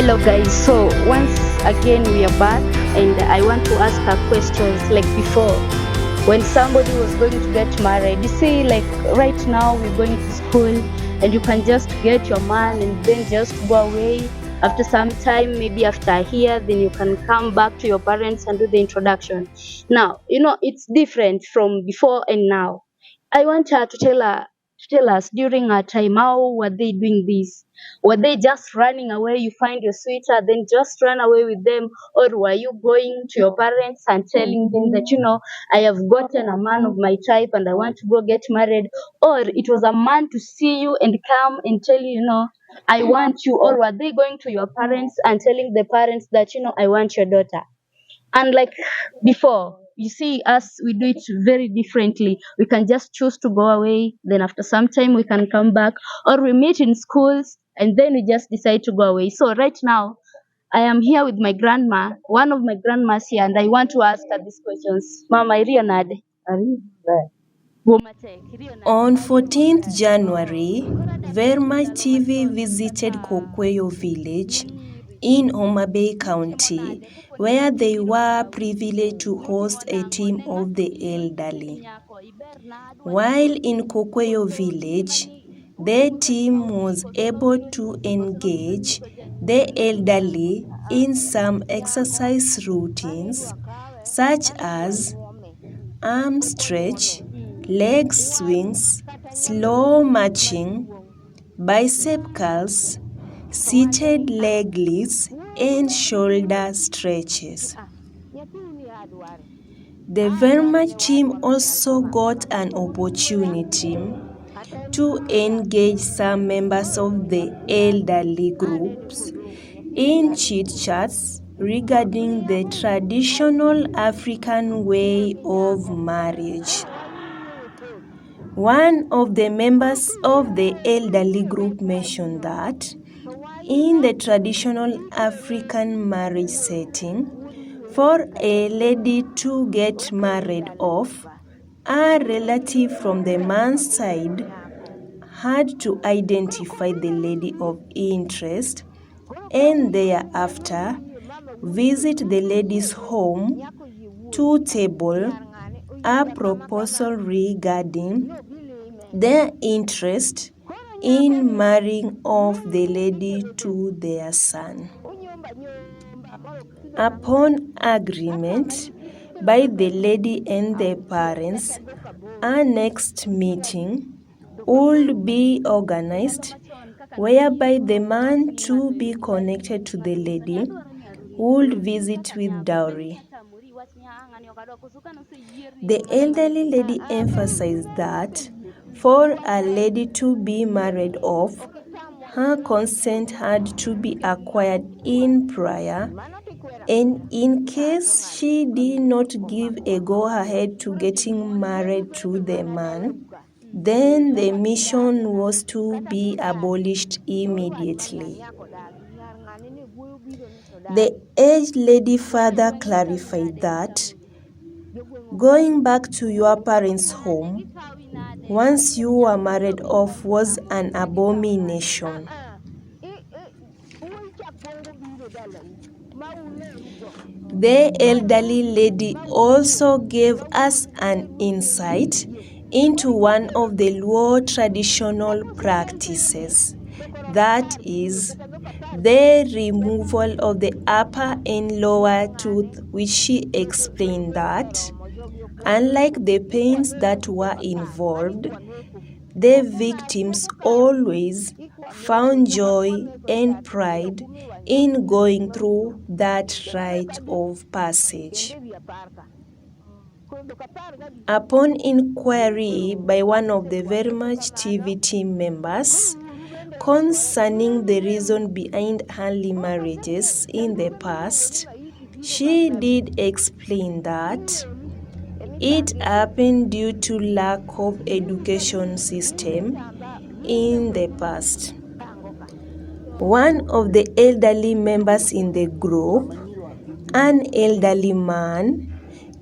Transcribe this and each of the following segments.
Hello guys, so once again we are back and I want to ask her questions like before when somebody was going to get married. You see, like right now we're going to school and you can just get your man and then just go away. After some time, maybe after a year, then you can come back to your parents and do the introduction. Now, it's different from before and now. I want her to tell us during her time how were they doing this? Were they just running away? You find your sweetheart, then just run away with them, or were you going to your parents and telling them that I have gotten a man of my type and I want to go get married, or it was a man to see you and come and tell you, I want you, or were they going to your parents and telling the parents that I want your daughter? And like before, you see us, we do it very differently. We can just choose to go away, then after some time we can come back, or we meet in schools and then we just decide to go away. So right now I am here with my grandma, one of my grandmas here, and I want to ask her these questions. Mama Irionade. On 14th January, Verma TV visited Kokweyo village in Homa Bay County, where they were privileged to host a team of the elderly. While in Kokweyo village, the team was able to engage the elderly in some exercise routines such as arm stretch, leg swings, slow marching, bicep curls, seated leg lifts, and shoulder stretches. The Verma team also got an opportunity to engage some members of the elderly groups in chit-chats regarding the traditional African way of marriage. One of the members of the elderly group mentioned that in the traditional African marriage setting, for a lady to get married off, a relative from the man's side had to identify the lady of interest and thereafter visit the lady's home to table a proposal regarding their interest in marrying off the lady to their son. Upon agreement by the lady and the parents, a next meeting would be organized whereby the man to be connected to the lady would visit with dowry. The elderly lady emphasized that for a lady to be married off, her consent had to be acquired in prior, and in case she did not give a go-ahead to getting married to the man, then the mission was to be abolished immediately. The aged lady further clarified that going back to your parents' home once you were married off was an abomination. The elderly lady also gave us an insight into one of the Luo traditional practices, that is, the removal of the upper and lower tooth, which she explained that, unlike the pains that were involved, the victims always found joy and pride in going through that rite of passage. Upon inquiry by one of the Vermach TV team members concerning the reason behind early marriages in the past, she did explain that it happened due to lack of education system in the past. One of the elderly members in the group, an elderly man,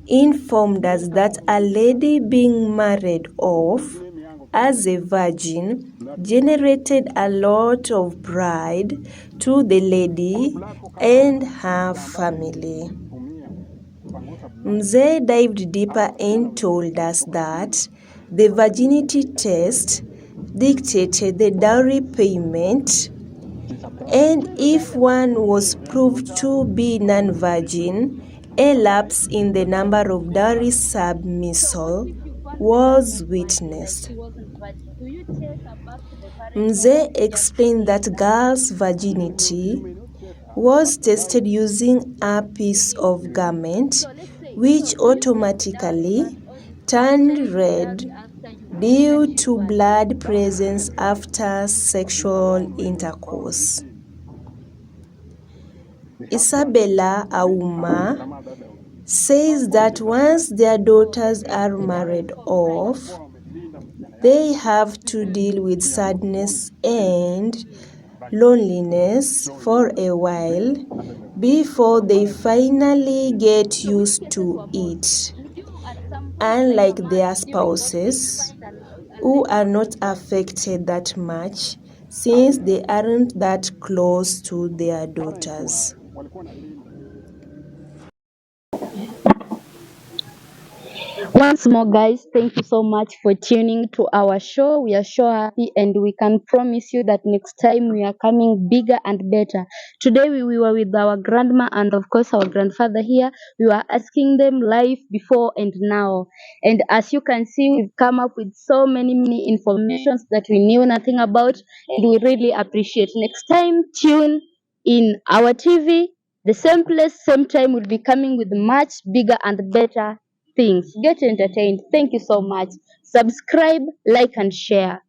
informed us that a lady being married off as a virgin generated a lot of pride to the lady and her family. Mzee dived deeper and told us that the virginity test dictated the dowry payment, and if one was proved to be non-virgin, a lapse in the number of dowry submissal was witnessed. Mzee explained that girls' virginity was tested using a piece of garment which automatically turned red due to blood presence after sexual intercourse. Isabella Auma says that once their daughters are married off, they have to deal with sadness and loneliness for a while before they finally get used to it, unlike their spouses who are not affected that much since they aren't that close to their daughters. Once more, guys, thank you so much for tuning to our show. We are so happy, and we can promise you that next time we are coming bigger and better. Today, we were with our grandma and, of course, our grandfather here. We were asking them life before and now. And as you can see, we've come up with so many informations that we knew nothing about, and we really appreciate. Next time, tune in our TV. The same place, same time, will be coming with much bigger and better things. Get entertained. Thank you so much. Subscribe, like, and share.